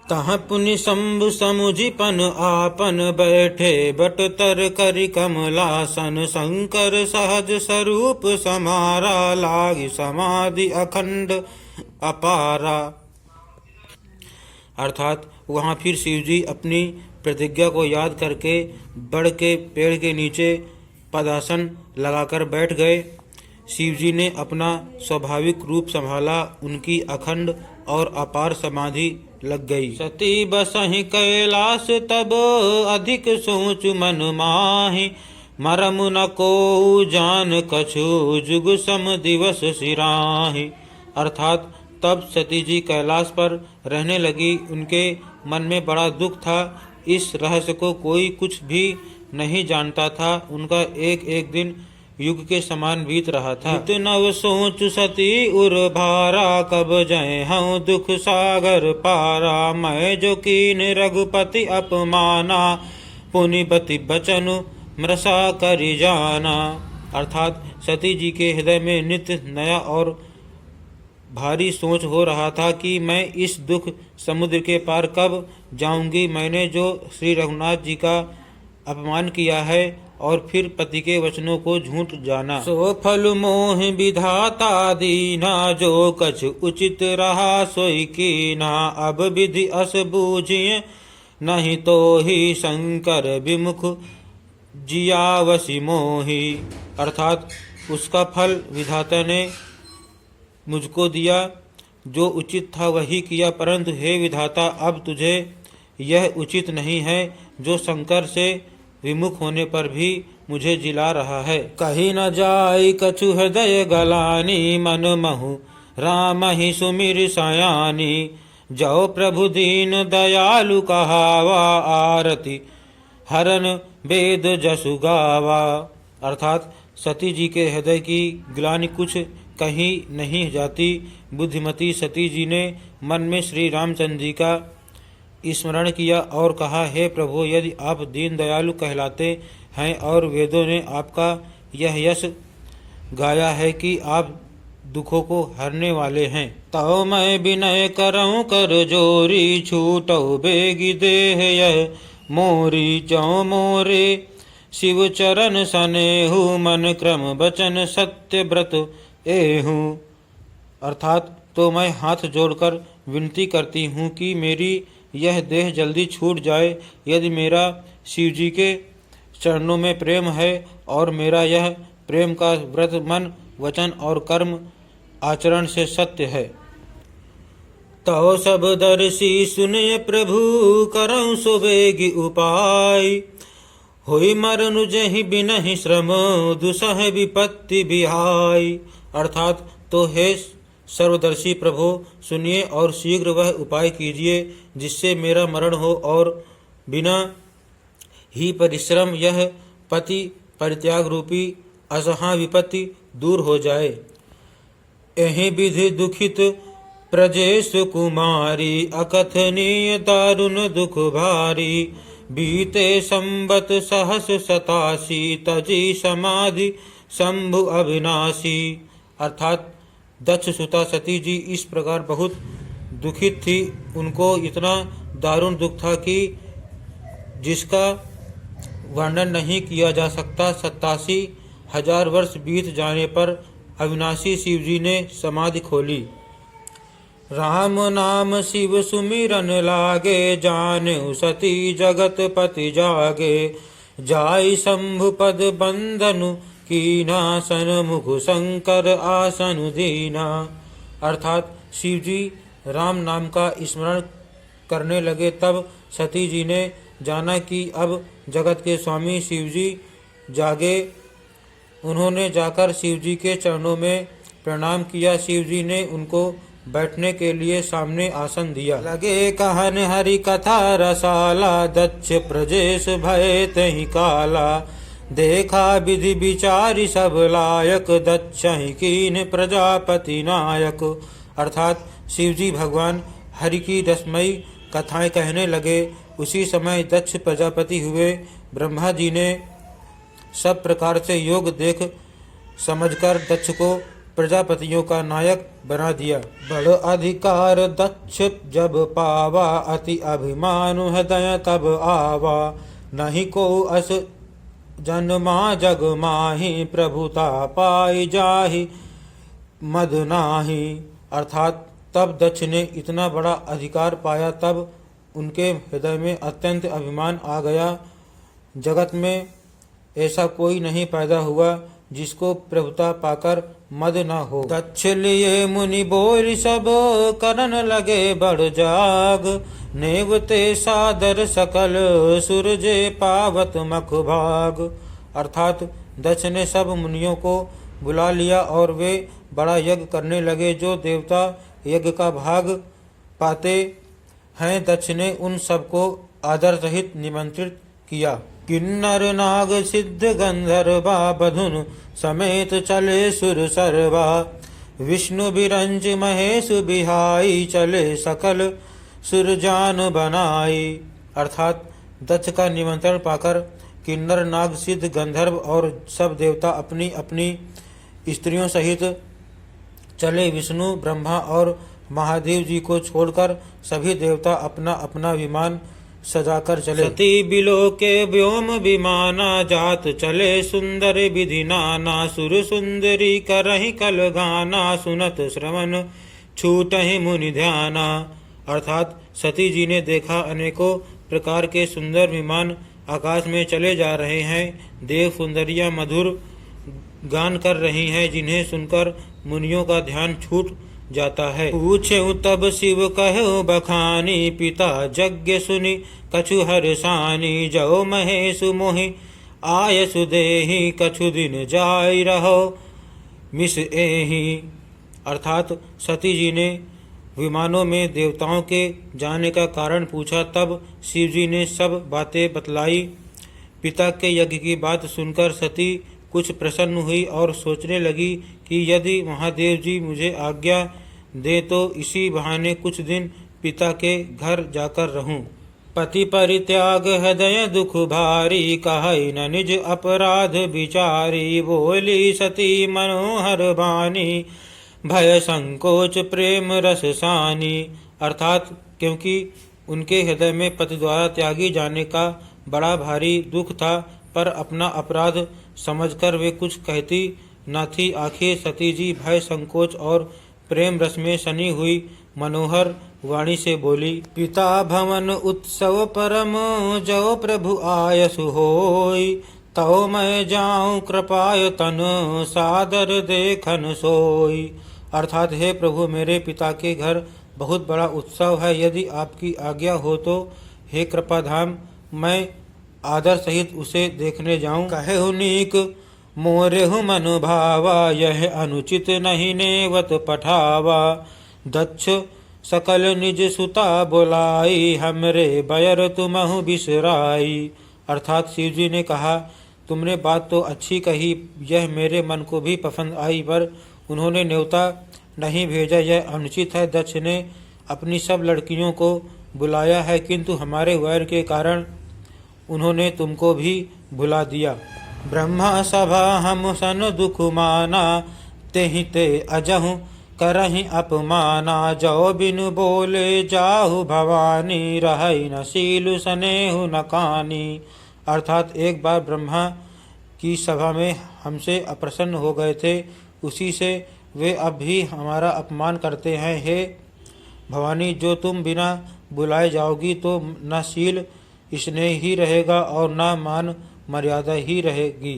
तह पुनि शंभु समुझिपन आपन बैठे बट तर करि कमलासन शंकर सहज स्वरूप समारा लागी समाधि अखंड अपारा। अर्थात वहाँ फिर शिवजी अपनी प्रतिज्ञा को याद करके बड़ के पेड़ के नीचे पदासन लगाकर बैठ गए। शिवजी ने अपना स्वाभाविक रूप संभाला, उनकी अखंड और अपार समाधि लग गई। सती बसहि कैलाश तब अधिक सोच मन माहि मरम न को जान कछु जुग सम दिवस सिराहि। अर्थात तब सती जी कैलाश पर रहने लगी। उनके मन में बड़ा दुख था। इस रहस्य को कोई कुछ भी नहीं जानता था। उनका एक एक दिन युग के समान बीत रहा था। नव सोच सती उर भारा कब जय हूँ दुख सागर पारा मैं जो कीन रघुपति अपमाना पुनिपति बचनु मृषा करि जाना। अर्थात सती जी के हृदय में नित्य नया और भारी सोच हो रहा था कि मैं इस दुख समुद्र के पार कब जाऊंगी। मैंने जो श्री रघुनाथ जी का अपमान किया है और फिर पति के वचनों को झूठ जाना। सो फल मोह विधाता दीना जो कछ उचित रहा सोई कीना अब विधि अस बूझिए नहीं तो ही शंकर विमुख जियावसी मोही। अर्थात उसका फल विधाता ने मुझको दिया, जो उचित था वही किया, परंतु हे विधाता अब तुझे यह उचित नहीं है जो शंकर से विमुख होने पर भी मुझे जिला रहा है। कहीं न जाई कछु हृदय गलानी मन महु राम ही सुमिर सयानी जो प्रभु दीन दयालु कहावा आरती हरन वेद जसु गावा। अर्थात सती जी के हृदय की ग्लानि कुछ कहीं नहीं जाती। बुद्धिमती सती जी ने मन में श्री रामचंद्र जी का स्मरण किया और कहा, हे प्रभु यदि आप दीन दयालु कहलाते हैं और वेदों ने आपका यह यश गाया है कि आप दुखों को हरने वाले हैं, तो मैं विनय करऊं कर जोरी छूटो बेगी देह यह मोरी चौ मोरे शिव चरण सनेहु मन क्रम बचन सत्य व्रत एहू। अर्थात तो मैं हाथ जोड़कर विनती करती हूँ कि मेरी यह देह जल्दी छूट जाए। यदि मेरा शिव जी के चरणों में प्रेम है और मेरा यह प्रेम का व्रत मन वचन और कर्म आचरण से सत्य है, तो सब दर्शी सुने प्रभु करऊं सुबेगी उपाय होई मरनु जहि बिनहि श्रम दुसह विपत्ति बिहाई। अर्थात तो हे सर्वदर्शी प्रभु सुनिए और शीघ्र वह उपाय कीजिए जिससे मेरा मरण हो और बिना ही परिश्रम यह पति परित्याग रूपी असहा विपत्ति दूर हो जाए। एहि विधि दुखित प्रजेश कुमारी अकथनीय दारुण दुख भारी बीते संबत सहस सतासी तजी समाधि शंभु अविनाशी। अर्थात दक्ष सुता सती जी इस प्रकार बहुत दुखित थी। उनको इतना दारुण दुख था कि जिसका वर्णन नहीं किया जा सकता। 87,000 वर्ष बीत जाने पर अविनाशी शिव जी ने समाधि खोली। राम नाम शिव सुमिरन लागे जाने सती जगत पति जागे जाई शंभु पद बंधनु कीनासन मुख शंकर आसन दीना। अर्थात शिव जी राम नाम का स्मरण करने लगे। तब सती जी ने जाना कि अब जगत के स्वामी शिव जी जागे। उन्होंने जाकर शिव जी के चरणों में प्रणाम किया। शिव जी ने उनको बैठने के लिए सामने आसन दिया। लगे कहन हरि कथा रसाला दक्ष प्रजेश भय तहि काला देखा विधि विचारी सब लायक दक्ष ही कीन प्रजापति नायक। अर्थात शिवजी भगवान हरि की रसमयी कथाएं कहने लगे। उसी समय दक्ष प्रजापति हुए। ब्रह्मा जी ने सब प्रकार से योग देख समझकर दक्ष को प्रजापतियों का नायक बना दिया। बड़ अधिकार दक्ष जब पावा, अति अभिमान हृदय तब आवा। नहीं को अस जन्मा जग माही, प्रभुता पाई जाहि मद नाही। अर्थात तब दक्ष ने इतना बड़ा अधिकार पाया, तब उनके हृदय में अत्यंत अभिमान आ गया। जगत में ऐसा कोई नहीं पैदा हुआ जिसको प्रभुता पाकर मद न हो। दक्ष लिए मुनि बोल सब, करन लगे बड़ जाग। नेवते सादर सकल, सूरजे पावत मख भाग। अर्थात दक्ष ने सब मुनियों को बुला लिया और वे बड़ा यज्ञ करने लगे। जो देवता यज्ञ का भाग पाते हैं, दक्ष ने उन सबको आदर सहित निमंत्रित किया। किन्नर नाग सिद्ध गंधर्वा, बधुन समेत चले सुर सर्वा। विष्णु बिरंज महेश बिहाई, चले सकल सुरजान बनाई। अर्थात दक्ष का निमंत्रण पाकर किन्नर नाग सिद्ध गंधर्व और सब देवता अपनी अपनी स्त्रियों सहित चले। विष्णु ब्रह्मा और महादेव जी को छोड़कर सभी देवता अपना अपना विमान सजाकर चले। सती बिलो के व्योम विमाना, जात चले सुंदर विधि नाना। सुर सुंदरी करहि कल गाना, सुनत श्रवण छूटहि मुनि ध्याना। अर्थात सती जी ने देखा अनेकों प्रकार के सुंदर विमान आकाश में चले जा रहे हैं। देव सुंदरियां मधुर गान कर रही हैं, जिन्हें सुनकर मुनियों का ध्यान छूट जाता है। पूछे तब शिव कहो बखानी, पिता यज्ञ सुनि कछु हर्षानी। जौ महेश मोहि आयसु देहि, कछु दिन जाय रहो मिस एहि। अर्थात सती जी ने विमानों में देवताओं के जाने का कारण पूछा। तब शिव जी ने सब बातें बतलाई। पिता के यज्ञ की बात सुनकर सती कुछ प्रसन्न हुई और सोचने लगी कि यदि महादेव जी मुझे आज्ञा दे तो इसी बहाने कुछ दिन पिता के घर जाकर रहूं। पति परित्याग हृदय दुख भारी, कहै न निज अपराध विचारी। बोली सती मनोहर बानी, भय संकोच प्रेम रस सानी। अर्थात क्योंकि उनके हृदय में पति द्वारा त्यागी जाने का बड़ा भारी दुख था, पर अपना अपराध समझकर वे कुछ कहती न थी। आखिर सती जी भय संकोच और प्रेम रस में सनी हुई मनोहर वाणी से बोली। पिता भवन उत्सव परम, जो प्रभु आयसु होई। तौ मैं जाऊं कृपाय तन, सादर देखन सोई। अर्थात हे प्रभु, मेरे पिता के घर बहुत बड़ा उत्सव है। यदि आपकी आज्ञा हो तो हे कृपाधाम, मैं आदर सहित उसे देखने जाऊं। कहे नीक मोरेहु मन भावा, यह अनुचित नहीं नेवत पठावा। दक्ष सकल निज सुता बोलाई, हमरे बयर तुमहु बिसराई। अर्थात शिव जी ने कहा, तुमने बात तो अच्छी कही, यह मेरे मन को भी पसंद आई, पर उन्होंने न्योता नहीं भेजा, यह अनुचित है। दक्ष ने अपनी सब लड़कियों को बुलाया है, किंतु हमारे वैर के कारण उन्होंने तुमको भी भुला दिया। ब्रह्मा सभा हम सन दुख माना, तेहि ते अजहु करहि अपमाना। जो बिनु बोले जाहु भवानी, रहै न सीलु सनेहु न कानी। अर्थात एक बार ब्रह्मा की सभा में हमसे अप्रसन्न हो गए थे, उसी से वे अब भी हमारा अपमान करते हैं। हे भवानी, जो तुम बिना बुलाए जाओगी तो न शील स्नेह ही रहेगा और न मान मर्यादा ही रहेगी।